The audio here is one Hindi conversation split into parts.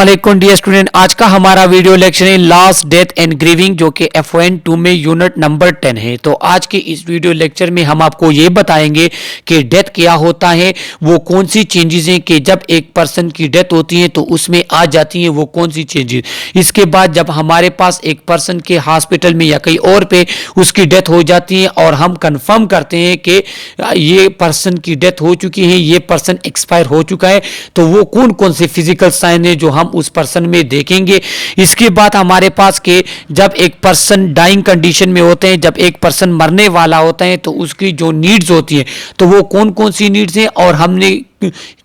अस्सलामुअलैकुम डियर स्टूडेंट, आज का हमारा वीडियो लेक्चर है लॉस डेथ एंड ग्रीविंग जो कि FN 2 में यूनिट नंबर 10 है। तो आज के इस वीडियो लेक्चर में हम आपको ये बताएंगे कि डेथ क्या होता है, वो कौन सी चेंजेस हैं कि जब एक पर्सन की डेथ होती है तो उसमें आ जाती हैं वो कौन सी चेंजेस। इसके बाद जब हमारे पास एक पर्सन के हॉस्पिटल में या कहीं और पे उसकी डेथ हो जाती है और हम कंफर्म करते हैं कि ये पर्सन की डेथ हो चुकी है, ये पर्सन एक्सपायर हो चुका है, तो वो कौन कौन से फिजिकल साइन है जो हम उस पर्सन में देखेंगे। इसके बाद हमारे पास के जब एक पर्सन डाइंग कंडीशन में होते हैं, जब एक पर्सन मरने वाला होता है तो उसकी जो नीड्स होती हैं तो वो कौन कौन सी नीड्स हैं और हमने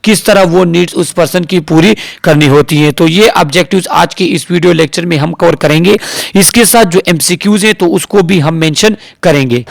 किस तरह वो नीड्स उस पर्सन की पूरी करनी होती है। तो ये ऑब्जेक्टिव्स आज के इस वीडियो लेक्चर में हम कवर करेंगे। इसके साथ जो MCQs हैं तो उसको भी हम मेंशन करेंगे।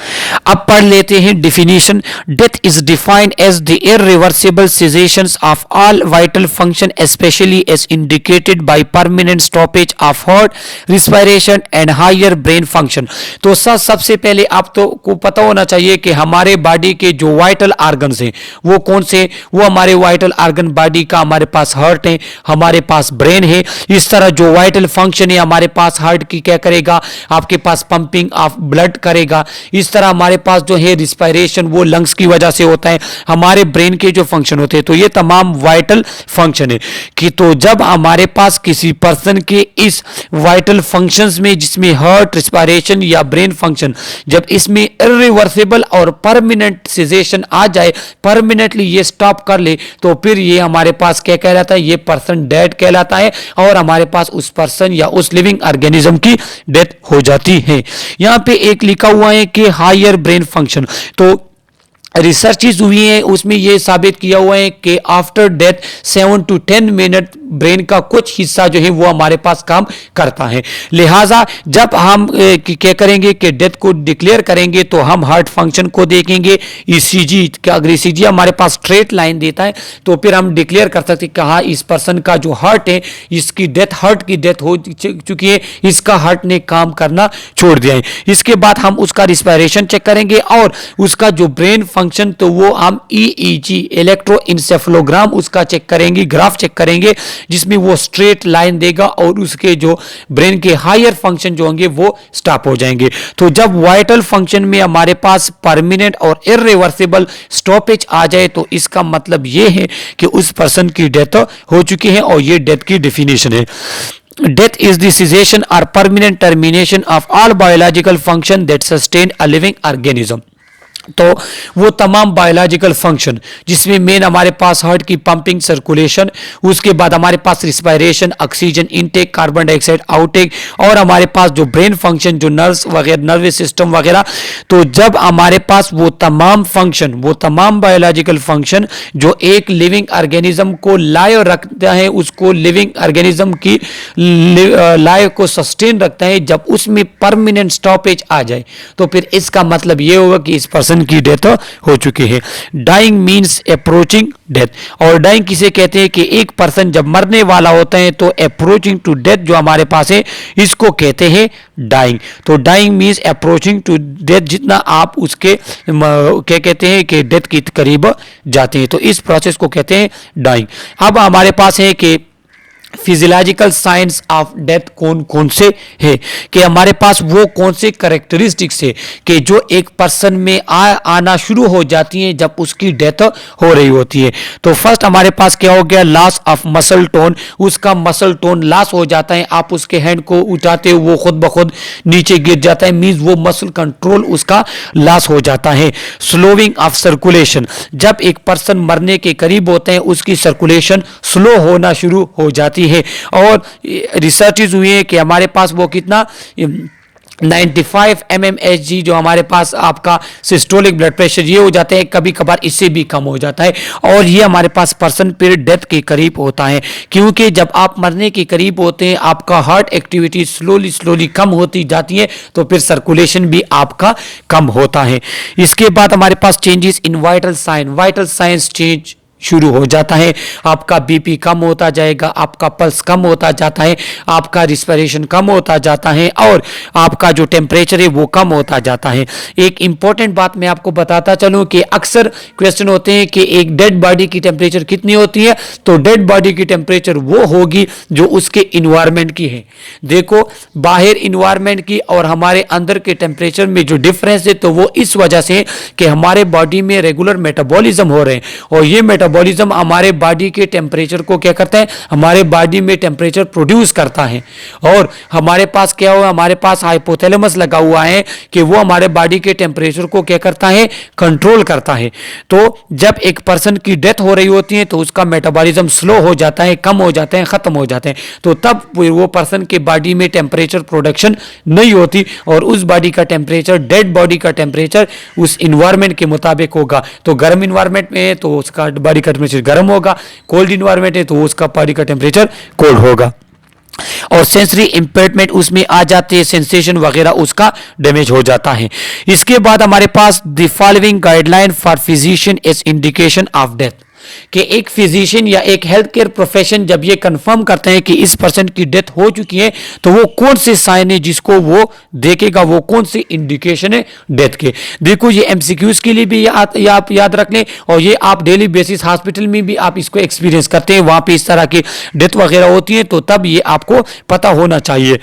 अब पढ़ लेते हैं definition. Death is defined as the irreversible cessation of all vital function specially as indicated by permanent stoppage of heart respiration and higher brain function. तो सबसे पहले आप तो को पता होना चाहिए कि हमारे बॉडी के जो वाइटल ऑर्गन्स हैं वो कौन से, वो हमारे वाइटल ऑर्गन बॉडी का हमारे पास हार्ट है, हमारे पास ब्रेन है। इस तरह जो वाइटल फंक्शन है हमारे पास हार्ट की क्या करेगा, आपके पास पंपिंग ऑफ ब्लड करेगा। इस तरह हमारे पास जो है रिस्पिरेशन वो लंग्स की वजह से होता है, हमारे ब्रेन के जो फंक्शन होते हैं। तो ये तमाम वाइटल फंक्शन है कि तो जब हमारे पास किसी पर्सन के इस वाइटल फंक्शंस में जिसमें हार्ट रिस्पिरेशन या ब्रेन फंक्शन जब इसमें इररिवर्सिबल और परमानेंट सीजेशन आ जाए, परमानेंटली ये स्टॉप कर ले, तो फिर ये हमारे पास क्या कहलाता है, ये पर्सन डेड कहलाता है और हमारे पास उस पर्सन या उस लिविंग ऑर्गेनिज्म की डेथ हो जाती है। यहां पे एक लिखा हुआ है कि हायर ब्रेन फंक्शन। तो रिसर्चेस हुई हैं उसमें यह साबित किया हुआ है कि after death 7 to 10 minute brain का कुछ हिस्सा जो है वो हमारे पास काम करता है। लिहाजा जब हम क्या करेंगे कि डेथ को डिक्लेयर करेंगे तो हम हार्ट फंक्शन को देखेंगे। ECG का अगर ECG हमारे पास स्ट्रेट लाइन देता है तो फिर हम डिक्लेयर कर सकते हैं कि हाँ इस पर्सन का जो हार्ट है इसकी डेथ, हार्ट की डेथ हो चुकी है, इसका हार्ट ने काम करना छोड़ दिया है। इसके बाद हम उसका रिस्पिरेशन चेक करेंगे और उसका जो ब्रेन फंक्शन तो वो हम EEG इलेक्ट्रोइंसेफेलोग्राम उसका चेक करेंगे, ग्राफ चेक करेंगे जिसमें वो स्ट्रेट लाइन देगा और उसके जो ब्रेन के हायर फंक्शन जो होंगे वो स्टॉप हो जाएंगे। तो जब वाइटल फंक्शन में हमारे पास परमानेंट और इररिवर्सिबल स्टॉपेज आ जाए तो इसका मतलब ये है कि उस पर्सन की डेथ हो चुकी है और ये डेथ की डेफिनेशन है। Death is the cessation or permanent termination of all biological function that sustain a living organism। तो वो तमाम बायोलॉजिकल फंक्शन जिसमें मेन हमारे पास हार्ट की पंपिंग, सर्कुलेशन, उसके बाद हमारे पास respiration, oxygen intake, carbon dioxide outtake और हमारे पास जो ब्रेन फंक्शन, जो नर्व्स वगैरह, नर्वस सिस्टम वगैरह। तो जब हमारे पास वो तमाम फंक्शन, वो तमाम बायोलॉजिकल फंक्शन जो एक लिविंग ऑर्गेनिज्म को लाइव रखता है, उसको लिविंग ऑर्गेनिज्म की लाइफ को सस्टेन रखता है, जब उसमें परमानेंट स्टॉपेज आ जाए तो फिर इसका मतलब ये होगा कि इस पर्सन की डेथ हो चुकी है। Dying means approaching death. और डाइंग किसे कहते हैं कि एक पर्सन जब मरने वाला होता है तो अप्रोचिंग टू डेथ जो हमारे पास है इसको कहते हैं डाइंग। तो dying means approaching to death, जितना आप उसके क्या कहते हैं कि डेथ के करीब जाते हैं तो इस प्रोसेस को कहते हैं डाइंग। अब हमारे पास है कि फिजियोलॉजिकल साइंस ऑफ डेथ कौन कौन से है, कि हमारे पास वो कौन से कैरेक्टरिस्टिक्स है कि जो एक पर्सन में आना शुरू हो जाती हैं जब उसकी डेथ हो रही होती है। तो फर्स्ट हमारे पास क्या हो गया, लॉस ऑफ मसल टोन। उसका मसल टोन लॉस हो जाता है, आप उसके हैंड को उठाते हो वो खुद ब खुद नीचे गिर जाता है, मींस वो मसल कंट्रोल उसका लॉस हो जाता है। स्लोइंग ऑफ सर्कुलेशन, जब एक पर्सन मरने के करीब होते हैं उसकी सर्कुलेशन स्लो होना शुरू हो जाती है। और रिसर्चेस हुई है कि हमारे पास वो कितना 95 mmHg जो हमारे पास आपका सिस्टोलिक ब्लड प्रेशर ये हो जाता है, कभी कभार इससे भी कम हो जाता है और ये हमारे पास पर्सन फिर डेथ के करीब होता है। क्योंकि जब आप मरने के करीब होते हैं आपका हार्ट एक्टिविटी स्लोली कम होती जाती है तो फिर सर्कुलेशन भी आपका कम होता है। इसके बाद हमारे पास changes in vital sign, vital signs change शुरू हो जाता है, आपका बीपी कम होता जाएगा, आपका पल्स कम होता जाता है, आपका रिस्पिरेशन कम होता जाता है और आपका जो टेम्परेचर है वो कम होता जाता है। एक इंपॉर्टेंट बात मैं आपको बताता चलूं कि अक्सर क्वेश्चन होते हैं कि एक डेड बॉडी की टेम्परेचर कितनी होती है, तो डेड बॉडी की टेम्परेचर वो होगी जो उसके इन्वायरमेंट की है। देखो, बाहर इन्वायरमेंट की और हमारे अंदर के टेम्परेचर में जो डिफरेंस है तो वो इस वजह से कि हमारे बॉडी में रेगुलर मेटाबॉलिज्म हो रहे हैं और ये मेटाबॉलिज्म हमारे बॉडी के टेम्परेचर को क्या करता है, हमारे बॉडी में टेम्परेचर प्रोड्यूस करता है। और हमारे पास क्या हुआ, हमारे पास हाइपोथैलेमस लगा हुआ है कि वो हमारे बॉडी के टेम्परेचर को क्या करता है, कंट्रोल करता है। तो जब एक पर्सन की डेथ हो रही होती है तो उसका मेटाबॉलिज्म स्लो हो जाता है, कम हो जाते हैं, खत्म हो जाते हैं, तो तब वो पर्सन के बॉडी में टेम्परेचर प्रोडक्शन नहीं होती और उस बॉडी का टेम्परेचर, डेड बॉडी का टेम्परेचर उस इन्वायरमेंट के मुताबिक होगा। तो गर्म इन्वायरमेंट में है तो उसका बॉडी का टेम्परेचर गर्म होगा, कोल्ड इन्वायरमेंट है तो उसका बॉडी का टेम्परेचर कोल्ड होगा। और सेंसरी इंपेयरमेंट उसमें आ जाते हैं, सेंसेशन वगैरह उसका डैमेज हो जाता है। इसके बाद हमारे पास the following guideline for physician as indication of death, कि एक फिजिशियन या एक हेल्थ केयर प्रोफेशन जब ये कंफर्म करते हैं कि इस पर्सन की डेथ हो चुकी है तो वो कौन से साइन है जिसको वो देखेगा, वो कौन सी इंडिकेशन है डेथ के। देखो, ये एमसीक्यूज के लिए भी आप याद रख लें और ये आप डेली बेसिस हॉस्पिटल में भी आप इसको एक्सपीरियंस करते हैं, वहां पे इस तरह की डेथ वगैरह होती है तो तब ये आपको पता होना चाहिए।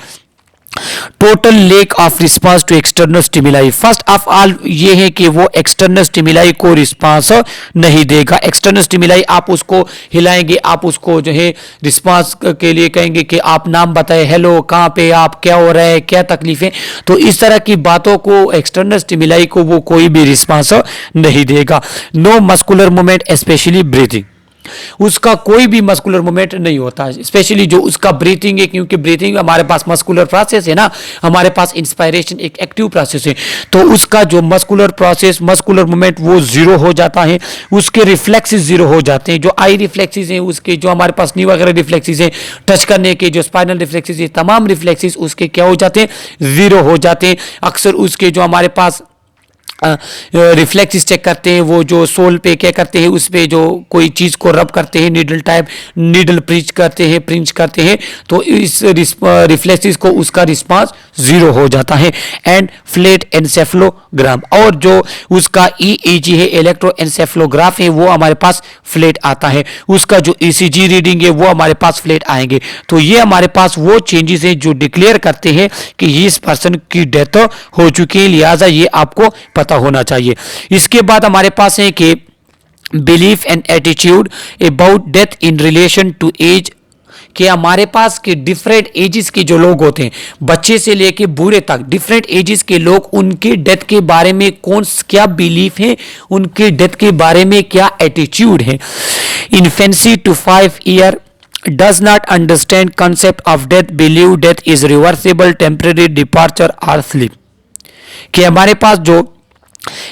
Total lack of response to external stimuli, first of all ये है कि वो एक्सटर्नल स्टिमुलाई को रिस्पांस नहीं देगा। एक्सटर्नल स्टिमुलाई आप उसको हिलाएंगे, आप उसको जो है रिस्पांस के लिए कहेंगे कि आप नाम बताएं, हेलो कहाँ पे आप, क्या हो रहा है, क्या तकलीफ है, तो इस तरह की बातों को एक्सटर्नल स्टिमुलाई को वो कोई भी रिस्पांस नहीं देगा। No muscular movement specially breathing, उसका कोई भी मस्कुलर मूवमेंट नहीं होता, स्पेशली जो उसका ब्रीथिंग है, क्योंकि ब्रीथिंग हमारे पास मस्कुलर प्रोसेस है ना, हमारे पास इंस्पायरेशन एक एक्टिव प्रोसेस है, तो उसका जो मस्कुलर प्रोसेस, मस्कुलर मूवमेंट वो जीरो हो जाता है, उसके रिफ्लेक्सेस जीरो हो जाते हैं, जो आई रिफ्लेक्सेस हैं उसके, जो हमारे पास नी वगैरह रिफ्लेक्सेस हैं, टच करने के जो स्पाइनल रिफ्लेक्सेस है, तमाम रिफ्लेक्सेस उसके क्या हो जाते हैं, जीरो हो जाते हैं। अक्सर उसके जो हमारे पास रिफ्लेक्स चेक करते हैं, वो जो सोल पे क्या करते हैं, उस पे जो कोई चीज़ को रब करते हैं, नीडल टाइप नीडल प्रिंच करते हैं तो इस रिफ्लेक्सिस को उसका रिस्पांस जीरो हो जाता है। एंड फ्लैट एनसेफलोग्राम, और जो उसका ईईजी है, इलेक्ट्रोएन्सेफलोग्राफ है, वो हमारे पास फ्लैट आता है, उसका जो ईसीजी रीडिंग है वो हमारे पास फ्लैट आएंगे। तो ये हमारे पास वो चेंजेस हैं जो डिक्लेयर करते हैं कि इस पर्सन की डेथ हो चुकी है, लिहाजा ये आपको पता होना चाहिए। इसके बाद हमारे पास है कि belief and attitude about death in relation to age, कि हमारे पास के डिफरेंट एजेस के जो लोग होते हैं, बच्चे से लेके बूढ़े तक डिफरेंट एजेस के लोग, उनके डेथ के बारे में क्या बिलीफ है, उनके डेथ के बारे में क्या एटीट्यूड है। Infancy to 5 year does not understand concept of death, believe death is reversible, temporary departure or sleep, कि हमारे पास जो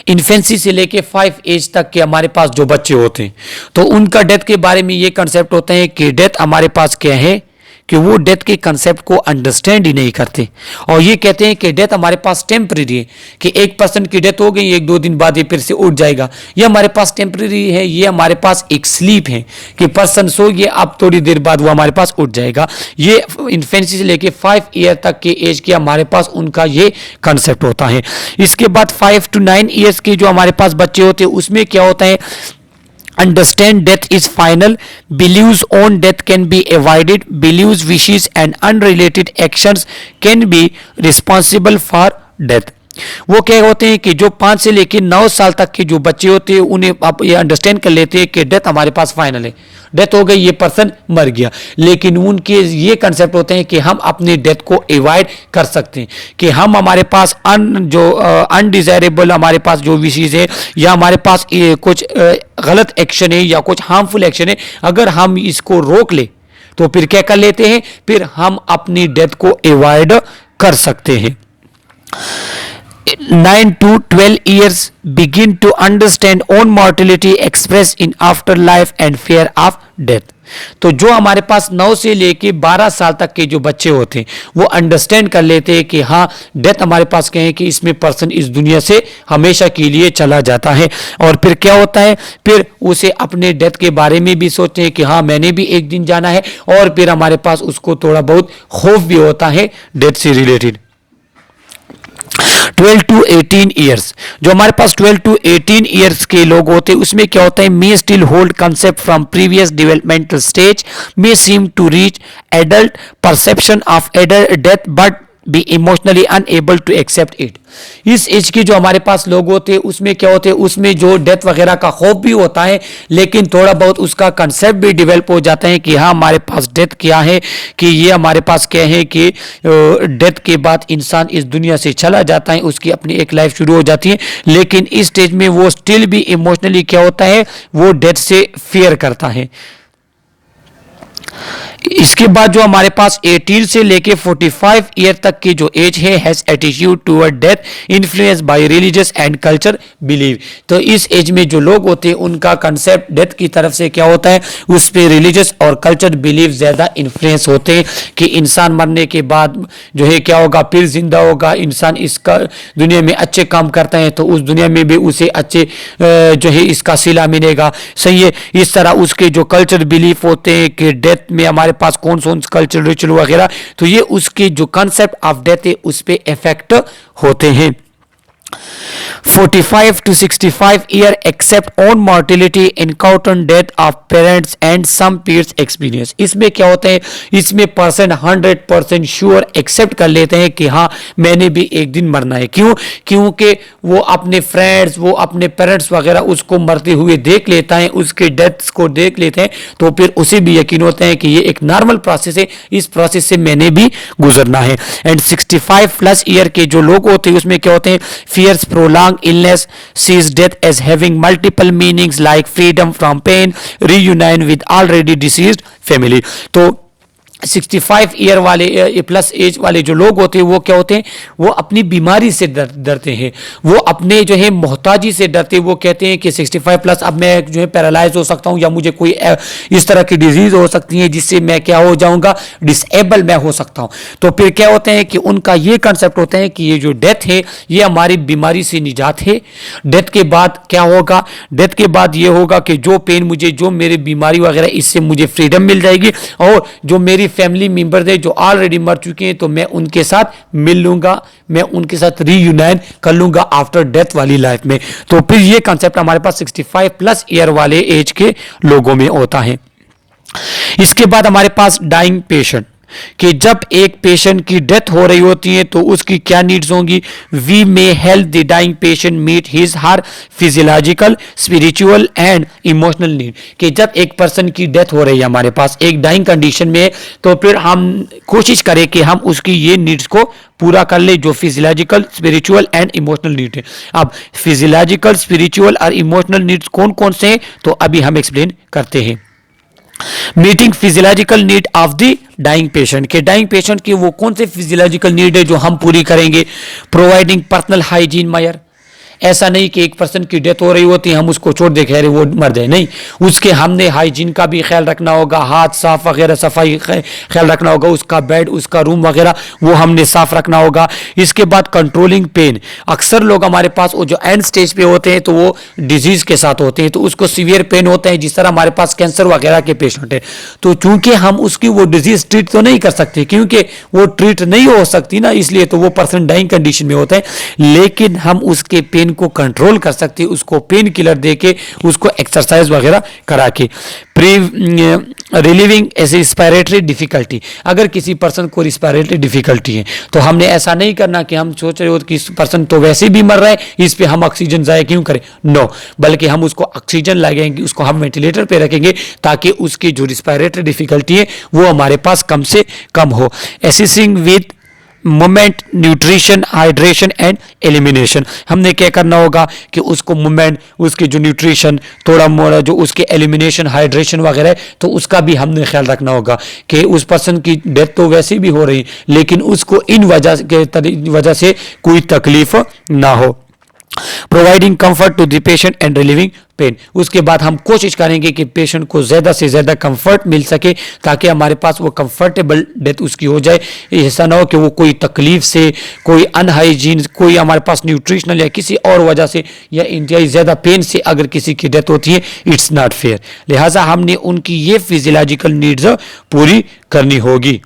इन्फेंसी से लेके 5 एज तक के हमारे पास जो बच्चे होते हैं तो उनका डेथ के बारे में ये कंसेप्ट होता है कि डेथ हमारे पास क्या है, कि वो डेथ के कंसेप्ट को अंडरस्टैंड ही नहीं करते और ये कहते हैं कि डेथ हमारे पास टेम्परेरी है, कि एक पर्सन की डेथ हो गई, 1-2 दिन बाद ये फिर से उठ जाएगा, ये हमारे पास टेम्परेरी है, ये हमारे पास एक स्लीप है कि पर्सन सो गया, अब थोड़ी देर बाद वो हमारे पास उठ जाएगा। ये इन्फेंसी से लेके 5 ईयर तक के एज के हमारे पास उनका ये कंसेप्ट होता है। इसके बाद 5 to 9 ईयर्स के जो हमारे पास बच्चे होते हैं उसमें क्या होता है, understand death is final, believes on death can be avoided, believes wishes and unrelated actions can be responsible for death। वो क्या होते हैं कि जो 5 से लेकर 9 साल तक के जो बच्चे होते हैं उन्हें आप ये अंडरस्टैंड कर लेते हैं कि डेथ हमारे पास फाइनल है, डेथ हो गई, ये पर्सन मर गया, लेकिन उनके ये कंसेप्ट होते हैं कि हम अपनी डेथ को अवॉइड कर सकते हैं, कि हम हमारे पास अनडिजायरेबल हमारे पास जो विशेष है या हमारे पास कुछ गलत एक्शन है या कुछ हार्मफुल एक्शन है, अगर हम इसको रोक ले तो फिर क्या कर लेते हैं, फिर हम अपनी डेथ को अवॉइड कर सकते हैं। 9 to 12 years begin to understand own mortality, express in afterlife and fear of death। तो जो हमारे पास 9 से लेके 12 साल तक के जो बच्चे होते हैं वो अंडरस्टैंड कर लेते हैं कि हाँ डेथ हमारे पास कहें कि इसमें पर्सन इस दुनिया से हमेशा के लिए चला जाता है। और फिर क्या होता है, फिर उसे अपने डेथ के बारे में भी सोचते हैं कि हाँ मैंने भी एक दिन जाना है, और फिर हमारे पास उसको थोड़ा बहुत खौफ भी होता है डेथ से रिलेटेड। 12 to 18 ईयर्स, जो हमारे पास 12 to 18 ईयर्स के लोग होते हैं उसमें क्या होता है, may still hold concept from previous developmental stage, may seem to reach adult perception of adult death but be emotionally unable to accept it. इस एज के जो हमारे पास लोग होते हैं उसमें क्या होते हैं, उसमें जो डेथ वगैरह का खौफ भी होता है, लेकिन थोड़ा बहुत उसका कंसेप्ट भी डेवलप हो जाता है कि हाँ हमारे पास डेथ क्या है, कि ये हमारे पास क्या है कि डेथ के बाद इंसान इस दुनिया से चला जाता है, उसकी अपनी एक लाइफ शुरू हो जाती है, लेकिन इस स्टेज में वो स्टिल भी इमोशनली क्या होता है, वो डेथ से फियर करता है। इसके बाद जो हमारे पास 18 से लेके 45 ईयर तक की जो एज है, has attitude toward death influence by religious and culture believe. तो इस एज में जो लोग होते हैं उनका कंसेप्ट डेथ की तरफ से क्या होता है, उस पे रिलीजियस और कल्चर बिलीव ज्यादा इन्फ्लुएंस होते हैं कि इंसान मरने के बाद जो है क्या होगा, फिर जिंदा होगा, इंसान इसका दुनिया में अच्छे काम करता है तो उस दुनिया में भी उसे अच्छे जो है इसका सिला मिलेगा, सही है। इस तरह उसके जो कल्चर बिलीफ होते हैं कि डेथ में हमारे पास कौन कौन कल्चरल रिचुअल वगैरह, तो ये उसके जो कंसेप्ट ऑफ डेथ है उस पे इफेक्ट होते हैं। 45 to 65 year accept on mortality encounter death of parents and some peers experience। इसमें क्या होता है, इसमें पर्सन 100% श्योर एक्सेप्ट कर लेते हैं कि हाँ मैंने भी एक दिन मरना है। क्यों? क्योंकि वो अपने फ्रेंड्स, वो अपने पेरेंट्स वगैरह उसको मरते हुए देख लेता है, उसके डेथ्स को देख लेते हैं, तो फिर उसे भी यकीन होता है कि ये एक नॉर्मल प्रोसेस है, इस प्रोसेस से मैंने भी गुजरना है। एंड 65 प्लस ईयर के जो लोग होते हैं उसमें क्या होते हैं, fears prolonged illness, sees death as having multiple meanings like freedom from pain, reunion with already deceased family। तो 65 ईयर वाले प्लस एज वाले जो लोग होते हैं वो क्या होते हैं, वो अपनी बीमारी से डरते हैं, वो अपने जो है मोहताजी से डरते हैं। वो कहते हैं कि 65 प्लस अब मैं जो है पैरालाइज हो सकता हूँ, या मुझे कोई इस तरह की डिजीज हो सकती है जिससे मैं क्या हो जाऊंगा, डिसेबल मैं हो सकता हूँ। तो फिर क्या होते हैं कि उनका ये कंसेप्ट होता है कि ये जो डेथ है ये हमारी बीमारी से निजात है। डेथ के बाद क्या होगा, डेथ के बाद ये होगा कि जो पेन मुझे, जो मेरी बीमारी वगैरह, इससे मुझे फ्रीडम मिल जाएगी, और जो मेरी फैमिली मेंबर है जो ऑलरेडी मर चुके हैं तो मैं उनके साथ मिल लूंगा, मैं उनके साथ रीयूनाइन कर लूंगा आफ्टर डेथ वाली लाइफ में। तो फिर ये कंसेप्ट हमारे पास 65 प्लस ईयर वाले एज के लोगों में होता है। इसके बाद हमारे पास डाइंग पेशेंट, कि जब एक पेशेंट की डेथ हो रही होती है तो उसकी क्या नीड्स होंगी। We may help the dying patient meet his her physiological, spiritual and emotional need. कि जब एक पर्सन की डेथ हो रही है हमारे पास एक डाइंग कंडीशन में, तो फिर हम कोशिश करें कि हम उसकी ये नीड्स को पूरा कर ले, जो physiological, spiritual and emotional need है। अब फिजियोलॉजिकल, स्पिरिचुअल और इमोशनल नीड्स कौन कौन से हैं, तो अभी हम एक्सप्लेन करते हैं। Meeting physiological need of the dying patient, के डाइंग पेशेंट की वो कौन से फिजियोलॉजिकल नीड है जो हम पूरी करेंगे। प्रोवाइडिंग पर्सनल हाइजीन मेजर, ऐसा नहीं कि एक पर्सन की डेथ हो रही होती है हम उसको छोड़ दे कह रहे वो मर जाए, नहीं, उसके हमने हाइजीन का भी ख्याल रखना होगा, हाथ साफ वगैरह सफाई ख्याल रखना होगा, उसका बेड, उसका रूम वगैरह वो हमने साफ रखना होगा। इसके बाद कंट्रोलिंग पेन, अक्सर लोग हमारे पास वो जो एंड स्टेज पे होते हैं तो वो डिजीज के साथ होते हैं, तो उसको सीवियर पेन होता है, जिस तरह हमारे पास कैंसर वगैरह के पेशेंट है, तो चूंकि हम उसकी वो डिजीज ट्रीट तो नहीं कर सकते क्योंकि वो ट्रीट नहीं हो सकती ना, इसलिए तो वो पर्सन डाइंग कंडीशन में होता है, लेकिन हम उसके पेन को कंट्रोल कर सकते हैं, उसको पेन किलर देके, उसको एक्सरसाइज वगैरह करा के। रिलीविंग ऐसे रिस्पिरेटरी डिफिकल्टी, अगर किसी पर्सन को रिस्पिरेटरी डिफिकल्टी है तो हमने ऐसा नहीं करना कि हम सोच रहे हो कि इस पर्सन तो वैसे भी मर रहा है, इस पे हम ऑक्सीजन जाए क्यों करें, नो, बल्कि हम उसको ऑक्सीजन लगाएंगे, उसको हम वेंटिलेटर पे रखेंगे ताकि उसकी जो रिस्पिरेटरी डिफिकल्टी है वो हमारे पास कम से कम हो। Assisting with movement, nutrition, hydration and elimination, हमने क्या करना होगा कि उसको मूवमेंट, उसकी जो न्यूट्रिशन, थोड़ा मोड़ा जो उसके एलिमिनेशन, हाइड्रेशन वगैरह, तो उसका भी हमने ख्याल रखना होगा कि उस पर्सन की डेथ तो वैसे भी हो रही लेकिन उसको इन वजह से कोई तकलीफ ना हो। Providing comfort to the patient and relieving pain. उसके बाद हम कोशिश करेंगे कि पेशेंट को ज़्यादा से ज़्यादा कंफर्ट मिल सके ताकि हमारे पास वो कंफर्टेबल डेथ उसकी हो जाए। ऐसा ना हो कि वो कोई तकलीफ से, कोई अनहाइजीन, कोई हमारे पास न्यूट्रिशनल या किसी और वजह से या इंतहाई ज़्यादा पेन से अगर किसी की डेथ होती है, इट्स नॉट फेयर। लिहाजा हमने उनकी ये फिजियोलॉजिकल नीड्स पूरी करनी होगी।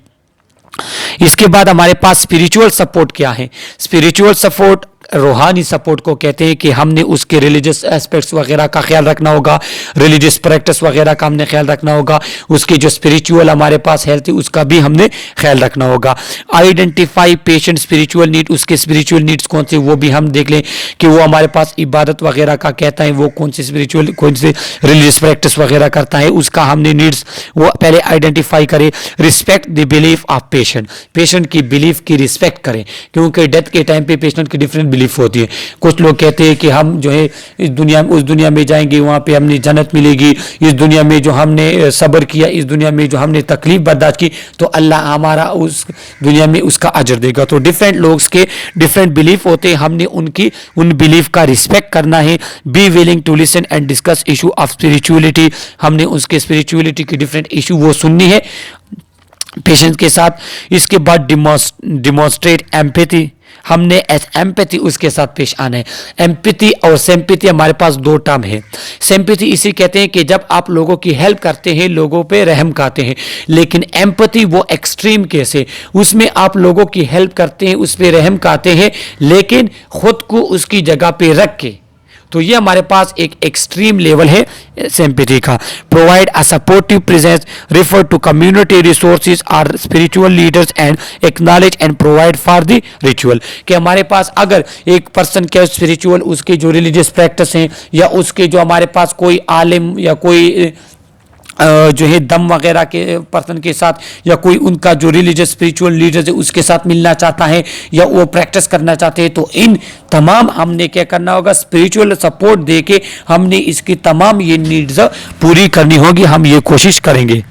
इसके बाद हमारे पास स्पिरिचुअल सपोर्ट क्या है? स्पिरिचुअल सपोर्ट रूहानी सपोर्ट को कहते हैं कि हमने उसके रिलीजियस एस्पेक्ट्स वगैरह का ख्याल रखना होगा, रिलीजियस प्रैक्टिस वगैरह का हमने ख्याल रखना होगा, उसकी जो स्पिरिचुअल हमारे पास हेल्थ है उसका भी हमने ख्याल रखना होगा। आइडेंटिफाई पेशेंट स्पिरिचुअल नीड, उसके स्पिरिचुअल नीड्स कौन से वो भी हम देख लें कि वो हमारे पास इबादत वगैरह का कहता है, वो कौन सी स्पिरिचुअल, कौन से रिलीजियस प्रैक्टिस वगैरह करता है, उसका हमने नीड्स वो पहले आइडेंटिफाई करें। Respect the belief of patient, patient की बिलीफ की रिस्पेक्ट करें, क्योंकि डेथ के टाइम पे पेशेंट की डिफरेंट बिलीफ होती है। कुछ लोग कहते हैं कि हम जो है इस दुनिया उस दुनिया में जाएंगे, वहां पे हमने जन्नत मिलेगी, इस दुनिया में जो हमने सब्र किया, इस दुनिया में जो हमने तकलीफ बर्दाश्त की, तो अल्लाह हमारा उस दुनिया में उसका अजर देगा। तो डिफरेंट लोग के डिफरेंट बिलीफ होते हैं, हमने उनकी उन बिलीफ का रिस्पेक्ट करना है। Be willing to listen and discuss issue of spirituality, हमने उसके स्पिरिचुअलिटी की डिफरेंट इशू वो सुननी है पेशेंट के साथ। इसके बाद डिमॉन्स्ट्रेट एम्पैथी, हमने एम्पैथी उसके साथ पेश आना है। एम्पैथी और सिंपैथी हमारे पास दो टर्म है। सिंपैथी इसी कहते हैं कि जब आप लोगों की हेल्प करते हैं, लोगों पे रहम खाते हैं, लेकिन एम्पैथी वो एक्सट्रीम केस है, उसमें आप लोगों की हेल्प करते हैं, उस पर रहम खाते हैं, लेकिन खुद को उसकी जगह पे रख के, तो ये हमारे पास एक एक्सट्रीम लेवल है सिंपैथी का। Provide a supportive presence, refer to community resources और spiritual leaders and acknowledge and provide for the ritual, कि हमारे पास अगर एक पर्सन के स्पिरिचुअल, उसके जो रिलीजियस प्रैक्टिस हैं, या उसके जो हमारे पास कोई आलिम या कोई जो है दम वगैरह के पर्सन के साथ, या कोई उनका जो रिलीजियस स्पिरिचुअल लीडर्स है उसके साथ मिलना चाहता है या वो प्रैक्टिस करना चाहते हैं, तो इन तमाम हमने क्या करना होगा, स्पिरिचुअल सपोर्ट देके हमने इसकी तमाम ये नीड्स पूरी करनी होगी, हम ये कोशिश करेंगे।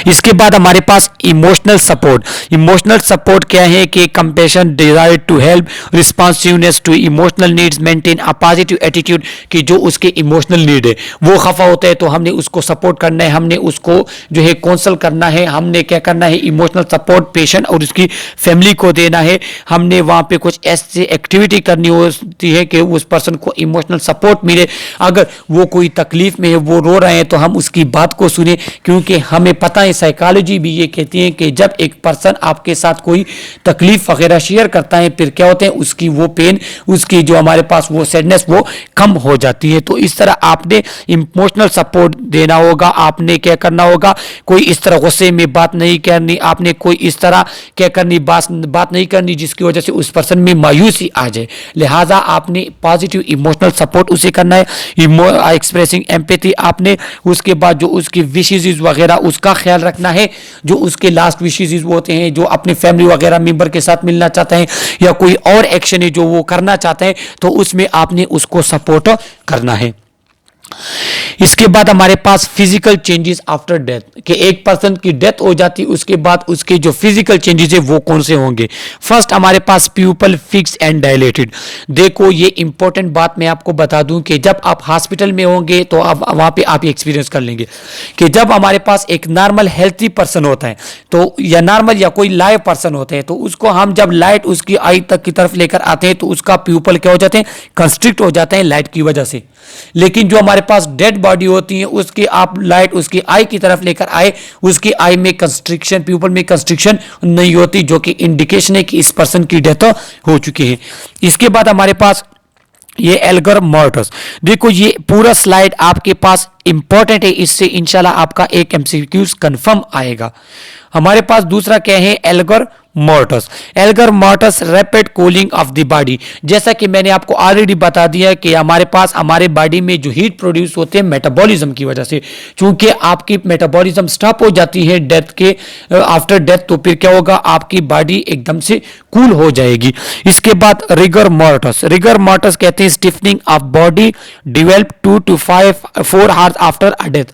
इसके बाद हमारे पास इमोशनल सपोर्ट। इमोशनल सपोर्ट क्या है कि compassion, desire to help, responsiveness to emotional needs, maintain a positive attitude, कि जो उसके इमोशनल नीड है, वो खफा होता है तो हमने उसको सपोर्ट करना है, हमने उसको जो है काउंसल करना है, हमने क्या करना है, इमोशनल सपोर्ट पेशेंट और उसकी फैमिली को देना है। हमने वहां पे कुछ ऐसी एक्टिविटी करनी होती है कि उस पर्सन को इमोशनल सपोर्ट मिले। अगर वो कोई तकलीफ में है, वो रो रहे हैं, तो हम उसकी बात को सुने, क्योंकि हमें पता है, साइकोलॉजी भी ये कहती है कि जब एक पर्सन आपके साथ कोई तकलीफ वगैरह शेयर करता है, फिर क्या होते हैं, उसकी वो पेन, उसकी जो हमारे पास वो सैडनेस वो कम हो जाती है। तो इस तरह आपने इमोशनल सपोर्ट देना होगा। आपने क्या करना होगा, कोई इस तरह गुस्से में बात नहीं करनी, आपने कोई इस तरह क्या करनी, बात नहीं करनी जिसकी वजह से उस पर्सन में मायूसी आ जाए। लिहाजा आपने पॉजिटिव इमोशनल सपोर्ट उसे करना है। एक्सप्रेसिंग एम्पैथी, आपने उसके बाद जो उसकी विशेज वगैरह उसका ख्याल रखना है, जो उसके लास्ट विशेस होते हैं, जो अपने फैमिली वगैरह मेंबर के साथ मिलना चाहते हैं या कोई और एक्शन है जो वो करना चाहते हैं, तो उसमें आपने उसको सपोर्ट करना है। इसके बाद हमारे पास फिजिकल चेंजेस आफ्टर डेथ, कि एक पर्सन की डेथ हो जाती है, उसके बाद उसके जो फिजिकल चेंजेस है वो कौन से होंगे। फर्स्ट हमारे पास प्यूपल फिक्स एंड डायलेटेड। देखो ये इंपॉर्टेंट बात मैं आपको बता दूं कि जब आप हॉस्पिटल में होंगे तो आप वहां पे आप एक्सपीरियंस कर लेंगे कि जब हमारे पास एक नॉर्मल हेल्थी पर्सन होता है, तो या नॉर्मल या कोई लाइव पर्सन होता है, तो उसको हम जब लाइट उसकी आई तक की तरफ लेकर आते हैं तो उसका प्यूपल क्या हो जाते हैं, कंस्ट्रिक्ट हो जाते हैं लाइट की वजह से। लेकिन जो हमारे पास डेड बॉडी होती है, उसकी आप लाइट उसकी आई की तरफ लेकर आए, उसकी आई में कंस्ट्रिक्शन, प्यूपल में कंस्ट्रिक्शन नहीं होती, जो कि इंडिकेशन है कि इस पर्सन की डेथ हो चुकी है। इसके बाद हमारे पास ये एल्गर मॉर्टस। देखो ये पूरा स्लाइड आपके पास इंपॉर्टेंट है, इससे इंशाल्लाह आपका एक एमसीक्यूज कंफर्म आएगा। हमारे पास दूसरा क्या है, algor mortis. Algor mortis rapid cooling of the body. जैसा कि मैंने आपको ऑलरेडी बता दिया कि हमारे पास हमारे बॉडी में जो हीट प्रोड्यूस होते हैं मेटाबॉलिज्म की वजह से, चूंकि आपकी मेटाबॉलिज्म स्टॉप हो जाती है डेथ के आफ्टर डेथ, तो फिर क्या होगा, आपकी बॉडी एकदम से कूल हो जाएगी। इसके बाद रिगर मॉर्टस। रिगर मॉर्टस कहते हैं stiffening of body develop 2 to 4 hours after a death,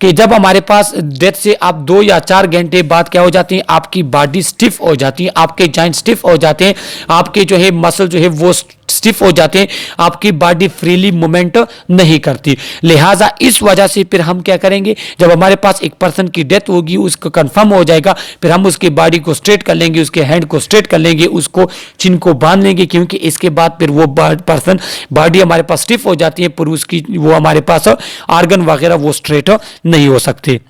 कि जब हमारे पास डेथ से आप 2 या 4 घंटे बाद क्या हो जाती है, आपकी बॉडी स्टिफ हो जाती है, आपके जॉइंट स्टिफ हो जाते हैं, आपके जो है मसल जो है वो स्टिफ हो जाते हैं, आपकी बॉडी फ्रीली मूवमेंट नहीं करती। लिहाजा इस वजह से फिर हम क्या करेंगे, जब हमारे पास एक पर्सन की डेथ होगी, उसको कंफर्म हो जाएगा, फिर हम उसकी बॉडी को स्ट्रेट कर लेंगे, उसके हैंड को स्ट्रेट कर लेंगे, उसको चिन को बांध लेंगे, क्योंकि इसके बाद फिर वो पर्सन बॉडी हमारे पास स्टिफ हो जाती है, पर उसकी वो हमारे पास आर्गन वगैरह वो स्ट्रेट नहीं हो सकते।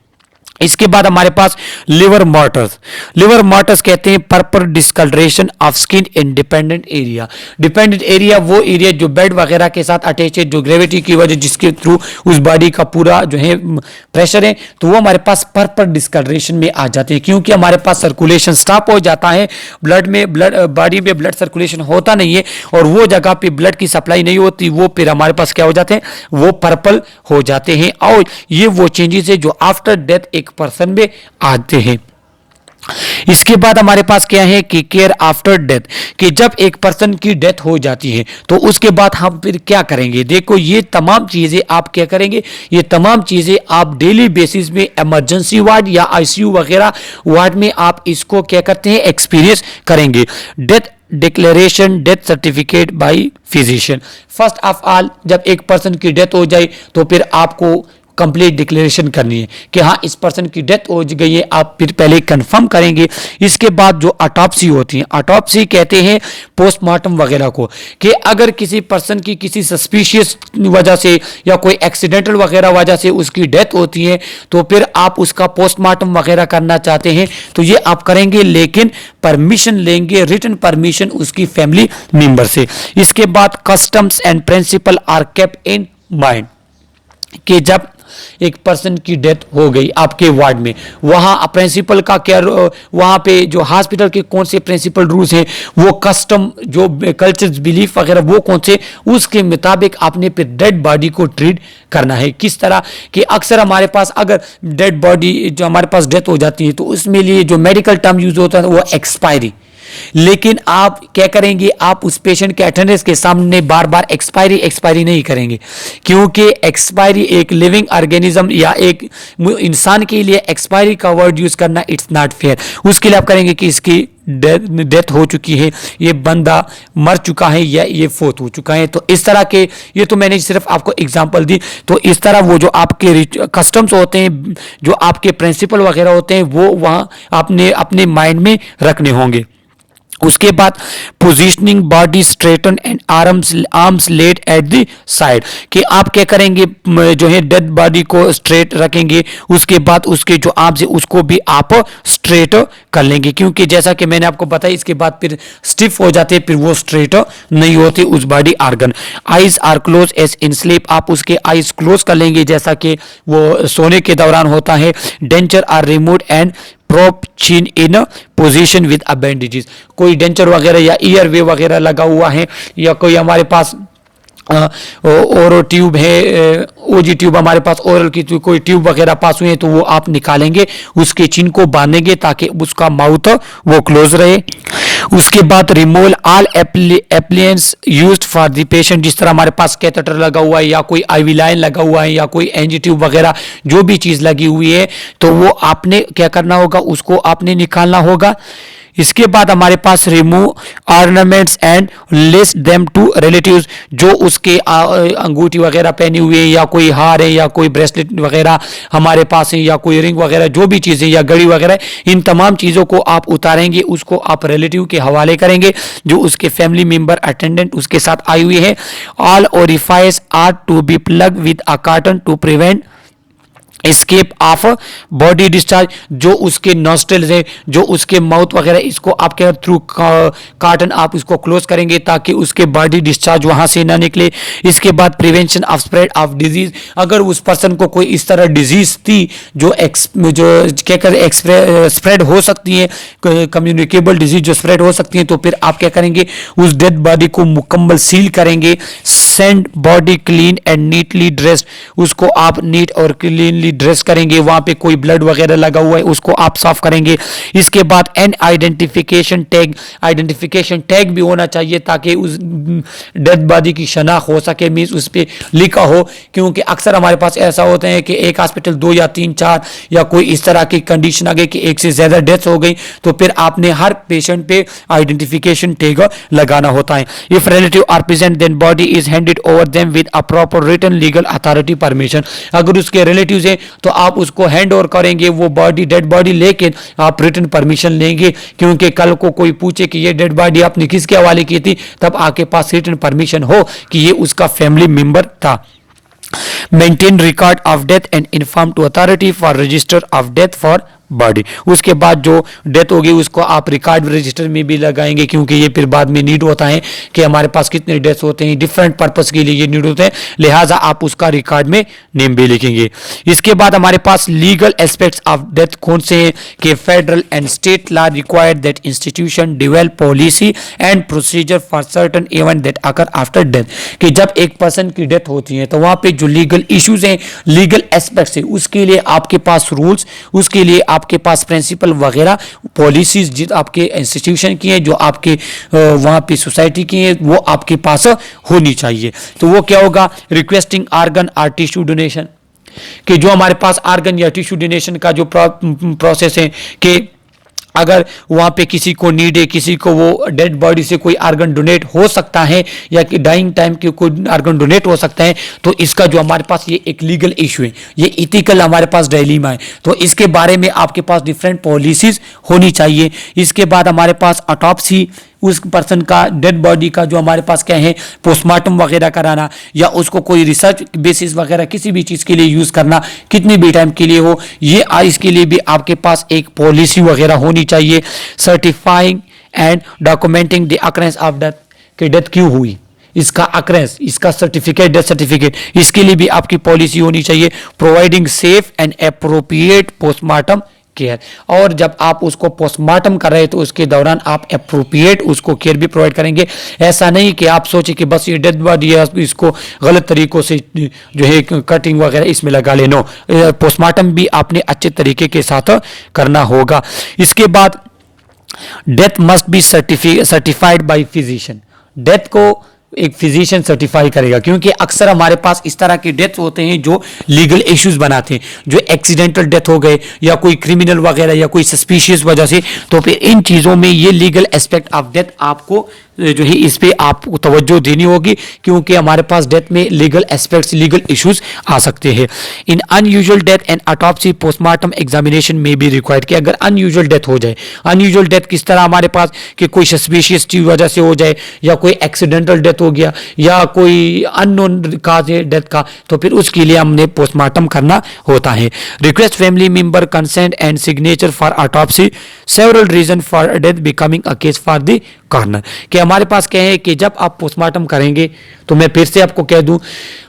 इसके बाद हमारे पास लिवर मॉर्टर्स। लिवर मॉर्टर्स कहते हैं proper discoloration of skin in dependent area. Dependent area वो एरिया जो बेड वगैरह के साथ अटैच है, जो ग्रेविटी की वजह जिसके थ्रू उस बॉडी का पूरा जो है प्रेशर है, तो वो हमारे पास प्रॉपर डिस्कलरेशन में आ जाते हैं, क्योंकि हमारे पास सर्कुलेशन स्टॉप हो जाता है, ब्लड बॉडी में ब्लड सर्कुलेशन होता नहीं है, और वो जगह पे ब्लड की सप्लाई नहीं होती, वो फिर हमारे पास क्या हो जाते हैं, वो पर्पल हो जाते हैं। और ये वो चेंजेस है जो आफ्टर डेथ एक पर्सन में आते हैं। इसके बाद हमारे पास क्या है कि केयर आफ्टर डेथ, कि जब एक पर्सन की डेथ हो जाती है तो उसके बाद हम फिर क्या करेंगे। देखो ये तमाम चीजें आप क्या करेंगे, ये तमाम चीजें आप डेली बेसिस में इमरजेंसी वार्ड या आईसीयू वगैरह वार्ड में आप इसको क्या करते हैं, एक्सपीरियंस करेंगे। Death declaration, death certificate bye physician. First of all जब एक पर्सन की डेथ हो जाए तो फिर आपको कंप्लीट डिक्लेरेशन करनी है कि हाँ इस पर्सन की डेथ हो गई है, आप फिर पहले कंफर्म करेंगे। इसके बाद जो ऑटोप्सी होती है, ऑटोप्सी कहते हैं पोस्टमार्टम वगैरह को, कि अगर किसी पर्सन की किसी सस्पिशियस वजह से या कोई एक्सीडेंटल वगैरह वजह से उसकी डेथ होती है तो फिर आप उसका पोस्टमार्टम वगैरह करना चाहते हैं तो ये आप करेंगे, लेकिन परमिशन लेंगे, रिटन परमिशन उसकी फैमिली मेंबर से। इसके बाद customs and principle are kept in mind, कि जब एक पर्सन की डेथ हो गई आपके वार्ड में, वहां प्रिंसिपल का क्या, वहां पे जो हॉस्पिटल के कौन से प्रिंसिपल रूल्स हैं, वो कस्टम जो कल्चर बिलीफ वगैरह वो कौन से, उसके मुताबिक आपने फिर डेड बॉडी को ट्रीट करना है। किस तरह कि अक्सर हमारे पास अगर डेड बॉडी जो हमारे पास डेथ हो जाती है तो उसमें लिए जो मेडिकल टर्म यूज होता है वो एक्सपायरी, लेकिन आप क्या करेंगे, आप उस पेशेंट के अटेंडेंस के सामने बार बार एक्सपायरी नहीं करेंगे, क्योंकि एक्सपायरी एक लिविंग ऑर्गेनिज्म या एक इंसान के लिए एक्सपायरी का वर्ड यूज करना इट्स नॉट फेयर। उसके लिए आप करेंगे कि इसकी डेथ हो चुकी है, ये बंदा मर चुका है या ये फोत हो चुका है। तो इस तरह के, ये तो मैंने सिर्फ आपको एग्जांपल दी, तो इस तरह वो जो आपके कस्टम्स होते हैं, जो आपके प्रिंसिपल वगैरह होते हैं, वो वहां आपने अपने माइंड में रखने होंगे। उसके बाद positioning body straighten and arms let at the side, कि आप क्या करेंगे, जो है डेड बॉडी को स्ट्रेट रखेंगे, उसके बाद उसके जो आर्म्स है उसको भी आप स्ट्रेट कर लेंगे, क्योंकि जैसा कि मैंने आपको बताया इसके बाद फिर स्टिफ हो जाते, फिर वो स्ट्रेट नहीं होते उस body organ. Eyes are close as in sleep, आप उसके आइज क्लोज कर लेंगे जैसा कि वो सोने के दौरान होता है। Denture are removed and prop chin in position with a bandages, कोई डेंचर वगैरह या ईयर वे वगैरह लगा हुआ है, या कोई हमारे पास ओरो ट्यूब है, ओजी ट्यूब हमारे पास ओरल की कोई ट्यूब वगैरह पास हुए हैं तो वो आप निकालेंगे, उसके चिन को बांधेंगे ताकि उसका माउथ वो क्लोज रहे। उसके बाद remove all appliances used for the patient, जिस तरह हमारे पास कैथेटर लगा हुआ है या कोई आईवी लाइन लगा हुआ है या कोई एनजी ट्यूब वगैरह जो भी चीज लगी हुई है तो वो आपने क्या करना होगा, उसको आपने निकालना होगा। इसके बाद हमारे पास remove ornaments and list them to relatives, जो उसके अंगूठी वगैरह पहनी हुई है या कोई हार है या कोई ब्रेसलेट वगैरह हमारे पास है या कोई रिंग वगैरह जो भी चीज़ें या घड़ी वगैरह, इन तमाम चीज़ों को आप उतारेंगे, उसको आप रिलेटिव के हवाले करेंगे जो उसके फैमिली मेंबर अटेंडेंट उसके साथ आई हुई है। All orifice are to be plug with a cotton to prevent escape of body discharge, जो उसके नॉस्ट्रल्स है, जो उसके माउथ वगैरह, इसको आपके थ्रू कार्टन आप इसको क्लोज करेंगे ताकि उसके बॉडी डिस्चार्ज वहां से ना निकले। इसके बाद prevention of spread of disease, अगर उस पर्सन को कोई इस तरह डिजीज थी जो क्या कर स्प्रेड हो सकती है, कम्युनिकेबल डिजीज जो स्प्रेड हो सकती है, तो फिर आप क्या करेंगे, उस डेड बॉडी को मुकम्मल सील करेंगे send body clean and neatly dressed, उसको आप नीट और क्लीनली ड्रेस करेंगे, वहां पे कोई ब्लड वगैरह लगा हुआ है उसको आप साफ करेंगे। इसके बाद एन आइडेंटिफिकेशन टैग भी होना चाहिए ताकि उस डेड बॉडी की शनाख्त हो सके, मीन्स उस पर लिखा हो, क्योंकि अक्सर हमारे पास ऐसा होता है कि एक हॉस्पिटल 2 या 3 4 या कोई इस तरह की कंडीशन आ गई कि एक से ज्यादा डेथ हो गई, तो फिर आपने हर पेशेंट पे आइडेंटिफिकेशन टैग लगाना होता है। If relative are present then body is handed over them with a proper written legal authority permission, अगर उसके रिलेटिव्स हैं तो आप उसको हैंड ओवर करेंगे वो बॉडी, डेड बॉडी, लेकिन आप रिटन परमिशन लेंगे, क्योंकि कल को कोई पूछे कि ये डेड बॉडी आपने किसके हवाले की थी, तब आपके पास रिटन परमिशन हो कि ये उसका फैमिली मेंबर था। Maintain record of death and inform to authority for register of death for body, उसके बाद जो डेथ होगी उसको आप रिकॉर्ड रजिस्टर में भी लगाएंगे, क्योंकि ये फिर बाद में नीड होता है कि हमारे पास कितने डेथ होते हैं, डिफरेंट पर्पस के लिए ये नीड होते हैं, लिहाजा आप उसका रिकॉर्ड में नेम भी लिखेंगे। इसके बाद हमारे पास लीगल एस्पेक्ट्स ऑफ डेथ कौन से हैं कि federal and state law required that institution develop policy and procedure for certain event that occur after death, कि जब एक पर्सन की डेथ होती है तो वहां पे जो लीगल इश्यूज हैं, लीगल एस्पेक्ट्स है, उसके लिए आपके पास रूल्स, उसके लिए आपके पास प्रिंसिपल वगैरह पॉलिसीज जिस आपके इंस्टीट्यूशन की है, जो आपके वहां पे सोसाइटी की है, वो आपके पास होनी चाहिए। तो वो क्या होगा, रिक्वेस्टिंग आर्गन और टिश्यू डोनेशन, कि जो हमारे पास आर्गन या टिश्यू डोनेशन का जो प्रोसेस है कि अगर वहां पे किसी को नीड है, किसी को वो डेड बॉडी से कोई आर्गन डोनेट हो सकता है या कि डाइंग टाइम के कोई आर्गन डोनेट हो सकता है, तो इसका जो हमारे पास ये एक लीगल इशू है, ये इथिकल हमारे पास डायलेमा है, तो इसके बारे में आपके पास डिफरेंट पॉलिसीज होनी चाहिए। इसके बाद हमारे पास ऑटोप्सी, उस पर्सन का डेड बॉडी का जो हमारे पास क्या है पोस्टमार्टम वगैरह कराना, या उसको कोई रिसर्च बेसिस वगैरह किसी भी चीज़ के लिए यूज़ करना, कितनी भी टाइम के लिए हो, ये इसके लिए भी आपके पास एक पॉलिसी वगैरह होनी चाहिए। Certifying and documenting the occurrence of death, कि डेथ क्यों हुई, इसका अकरेंस, इसका सर्टिफिकेट, डेथ सर्टिफिकेट, इसके लिए भी आपकी पॉलिसी होनी चाहिए। Providing safe and appropriate postmortem care, और जब आप उसको पोस्टमार्टम कर रहे हैं तो उसके दौरान आप अप्रोप्रिएट उसको केयर भी प्रोवाइड करेंगे। ऐसा नहीं कि आप सोचे कि बस ये डेड बॉडी है इसको गलत तरीकों से जो है कटिंग वगैरह इसमें लगा ले, नो, पोस्टमार्टम भी आपने अच्छे तरीके के साथ करना होगा। इसके बाद death must be certified by physician, death को एक फिजिशियन सर्टिफाई करेगा, क्योंकि अक्सर हमारे पास इस तरह के डेथ होते हैं जो लीगल इश्यूज बनाते हैं, जो एक्सीडेंटल डेथ हो गए या कोई क्रिमिनल वगैरह या कोई सस्पिशियस वजह से, तो फिर इन चीज़ों में ये लीगल एस्पेक्ट ऑफ डेथ आपको जो है इस पे आपको तवज्जो देनी होगी, क्योंकि हमारे पास डेथ में लीगल एस्पेक्ट्स, लीगल इश्यूज आ सकते हैं। In unusual death and autopsy postmortem examination में भी रिक्वायर्ड, कि अगर अनयूजुअल डेथ हो जाए, अनयूजुअल डेथ किस तरह हमारे पास कि कोई सस्पिशियस चीज वजह से हो जाए, या कोई एक्सीडेंटल डेथ हो गया, या कोई अननोन काज है डेथ का, तो फिर उसके लिए हमने पोस्टमार्टम करना होता है। Request family member consent and signature for autopsy, several reason for death becoming a case for the coroner, कि हमारे पास क्या है कि जब आप पोस्टमार्टम करेंगे, तो मैं फिर से आपको कह दूं,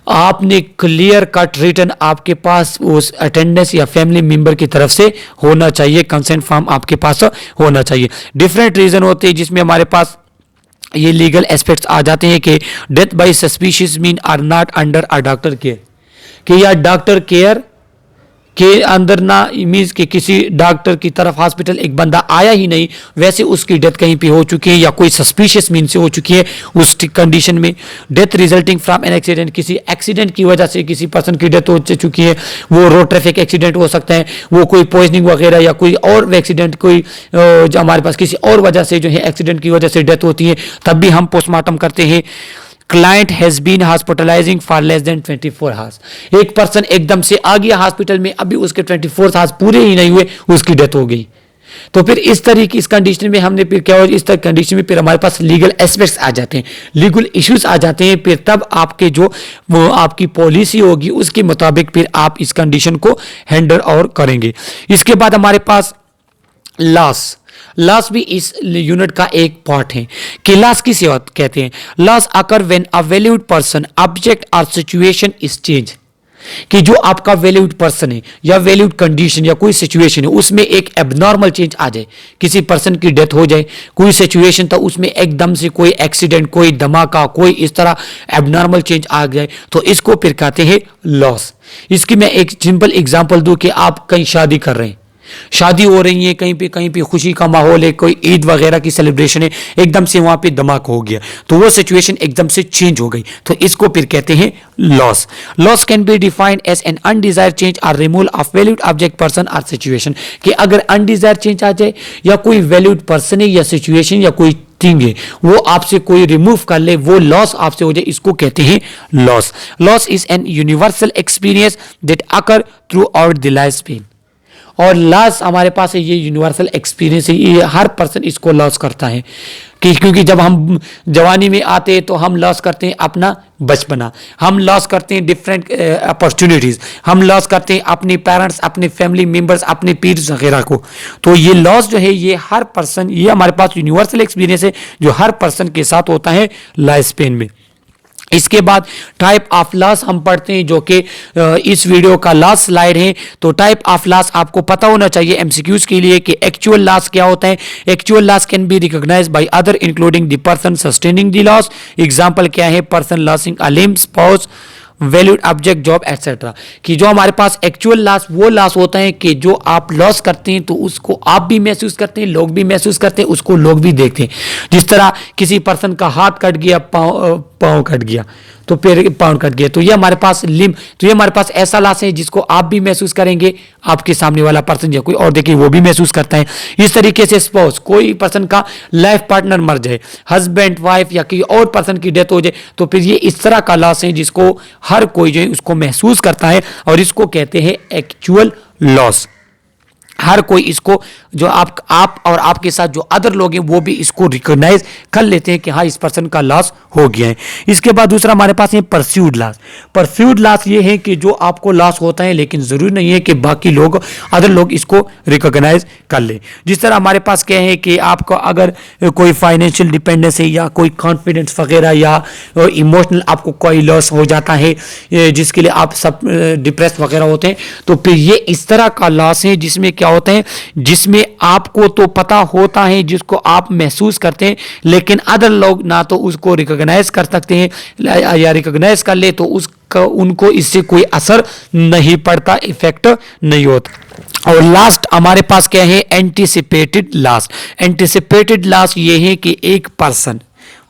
आपने क्लियर कट रिटन आपके पास उस अटेंडेंस या फैमिली मेंबर की तरफ से होना चाहिए, कंसेंट फॉर्म आपके पास होना चाहिए। डिफरेंट रीजन होते हैं जिसमें हमारे पास ये लीगल एस्पेक्ट्स आ जाते हैं कि death by suspicious mean are not under a doctor care, कि या डॉक्टर केयर के अंदर ना, मीन्स कि किसी डॉक्टर की तरफ हॉस्पिटल एक बंदा आया ही नहीं, वैसे उसकी डेथ कहीं पे हो चुकी है या कोई सस्पिशियस मीन से हो चुकी है, उस कंडीशन में death resulting from an accident, किसी एक्सीडेंट की वजह से किसी पर्सन की डेथ हो चुकी है, वो रोड ट्रैफिक एक्सीडेंट हो सकता है, वो कोई पॉइजनिंग वगैरह या कोई और एक्सीडेंट, कोई जो हमारे पास किसी और वजह से जो है एक्सीडेंट की वजह से डेथ होती है, तब भी हम पोस्टमार्टम करते हैं। Client has been hospitalising for less than 24 hours, एक पर्सन एकदम से आ गया हॉस्पिटल में, अभी उसके 24 आवर्स पूरे ही नहीं हुए, उसकी डेथ हो गई, तो फिर इस तरीके इस कंडीशन में हमने फिर क्या हो, इस तरह कंडीशन में फिर हमारे पास लीगल एस्पेक्ट्स आ जाते हैं, लीगल इश्यूज आ जाते हैं, फिर तब आपके जो वो आपकी पॉलिसी होगी उसके मुताबिक फिर आप इस कंडीशन को हैंडल और करेंगे। इसके बाद हमारे पास लॉस भी इस यूनिट का एक पार्ट है, कि लॉस किसे कहते हैं। Loss occur when a valued person, object और सिचुएशन इज चेंज, कि जो आपका वैल्यूड पर्सन है या वैल्यूड कंडीशन या कोई सिचुएशन है उसमें एक एबनॉर्मल चेंज आ जाए, किसी पर्सन की डेथ हो जाए, कोई सिचुएशन था उसमें एकदम से कोई एक्सीडेंट, कोई धमाका, कोई इस तरह एबनॉर्मल चेंज आ जाए, तो इसको फिर कहते हैं लॉस। इसकी मैं एक सिंपल एग्जांपल दूं कि आप कहीं शादी कर रहे हैं, शादी हो रही है, कहीं पे खुशी का माहौल है, कोई ईद वगैरह की सेलिब्रेशन है, एकदम से वहां पे धमाका हो गया, तो वो सिचुएशन एकदम से चेंज हो गई, तो इसको फिर कहते हैं loss. Loss can be defined as an undesired change और removal of valued object, person और सिचुएशन, कि अगर अनडिजायर्ड चेंज आ जाए या कोई वैल्यूड पर्सन है या सिचुएशन या कोई थिंग है वो आपसे कोई रिमूव कर ले, वो लॉस आपसे हो जाए, इसको कहते हैं loss. Loss is an universal experience that occur through out the life span. और लॉस हमारे पास है, ये यूनिवर्सल एक्सपीरियंस है, ये हर पर्सन इसको लॉस करता है कि क्योंकि जब हम जवानी में आते हैं तो हम लॉस करते हैं अपना बचपना, हम लॉस करते हैं डिफरेंट अपॉर्चुनिटीज, हम लॉस करते हैं अपने पेरेंट्स, अपने फैमिली मेंबर्स, अपने पीर्स वगैरह को। तो ये लॉस जो है ये हर पर्सन, ये हमारे पास यूनिवर्सल एक्सपीरियंस है जो हर पर्सन के साथ होता है लाइफ स्पेन में। इसके बाद टाइप ऑफ लॉस हम पढ़ते हैं जो कि इस वीडियो का लास्ट स्लाइड है। तो टाइप ऑफ लॉस आपको पता होना चाहिए एमसीक्यूज के लिए कि एक्चुअल लॉस क्या होता है। Actual loss can be recognised by other including the person sustaining the loss. Example क्या है, person losing a limb, spouse, valued object, job etcetera. कि जो हमारे पास एक्चुअल लॉस वो लॉस होता है कि जो आप लॉस करते हैं तो उसको आप भी महसूस करते हैं, लोग भी महसूस करते हैं, उसको लोग भी देखते हैं। जिस तरह किसी पर्सन का हाथ कट गया, पाँव कट गया, तो पैर पाँव कट गया, तो ये हमारे पास लिम्ब, तो ये हमारे पास ऐसा लॉस है जिसको आप भी महसूस करेंगे, आपके सामने वाला पर्सन या कोई और देखिए वो भी महसूस करता है। इस तरीके से स्पाउस, कोई पर्सन का लाइफ पार्टनर मर जाए, हस्बैंड वाइफ या किसी और पर्सन की डेथ हो जाए, तो फिर ये इस तरह का लॉस है जिसको हर कोई जो है उसको महसूस करता है और इसको कहते हैं एक्चुअल लॉस। हर कोई इसको, जो आप और आपके साथ जो अदर लोग हैं वो भी इसको रिकॉग्नाइज कर लेते हैं कि हाँ इस पर्सन का लॉस हो गया है। इसके बाद दूसरा हमारे पास है परस्यूड लॉस। परस्यूड लॉस ये है कि जो आपको लॉस होता है लेकिन जरूरी नहीं है कि बाकी लोग, अदर लोग इसको रिकॉग्नाइज कर ले। जिस तरह हमारे पास क्या है कि आपको अगर कोई फाइनेंशियल डिपेंडेंस है या कोई कॉन्फिडेंस वगैरह या इमोशनल आपको कोई लॉस हो जाता है जिसके लिए आप सब डिप्रेस वगैरह होते हैं, तो फिर ये इस तरह का लॉस है जिसमें क्या होते हैं, जिसमें आपको तो पता होता है, जिसको आप महसूस करते हैं, लेकिन अदर लोग ना तो उसको रिकॉग्नाइज कर सकते हैं या रिकॉग्नाइज कर ले तो उसका उनको इससे कोई असर नहीं पड़ता, इफेक्ट नहीं होता। और लास्ट हमारे पास क्या है, एंटीसिपेटेड लॉस। एंटीसिपेटेड लॉस ये है कि एक पर्सन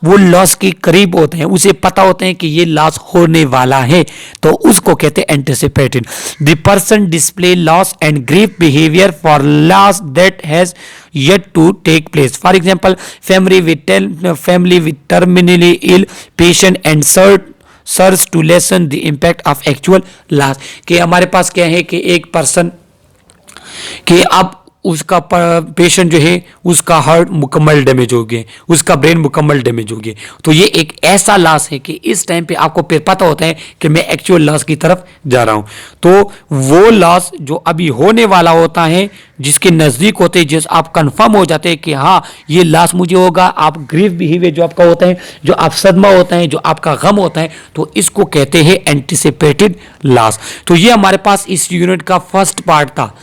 वो लॉस के करीब होते हैं, उसे पता होते हैं कि ये लॉस होने वाला है, तो उसको कहते हैं anticipated. The person display loss and grief behaviour for loss that has yet to take place. For example, family with terminally ill patient and serves to lessen the impact of actual loss. कि हमारे पास क्या है कि एक पर्सन कि अब उसका पेशेंट जो है उसका हार्ट मुकम्मल डैमेज हो गया, उसका ब्रेन मुकम्मल डैमेज हो गया, तो ये एक ऐसा लॉस है कि इस टाइम पे आपको फिर पता होता है कि मैं एक्चुअल लॉस की तरफ जा रहा हूं। तो वो लॉस जो अभी होने वाला होता है, जिसके नज़दीक होते हैं, जिस आप कंफर्म हो जाते हैं कि हाँ ये लॉस मुझे होगा, आप ग्रीफ बिहेवियर जो आपका होता है, जो आप सदमा होता है, जो आपका गम होता है, तो इसको कहते हैं एंटिसिपेटेड लॉस। तो ये हमारे पास इस यूनिट का फर्स्ट पार्ट था।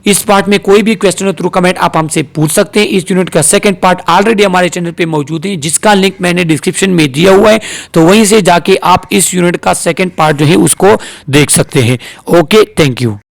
इस पार्ट में कोई भी क्वेश्चन हो थ्रू कमेंट आप हमसे पूछ सकते हैं। इस यूनिट का सेकंड पार्ट ऑलरेडी हमारे चैनल पे मौजूद है, जिसका लिंक मैंने डिस्क्रिप्शन में दिया हुआ है, तो वहीं से जाके आप इस यूनिट का सेकंड पार्ट जो है उसको देख सकते हैं। Okay, thank you.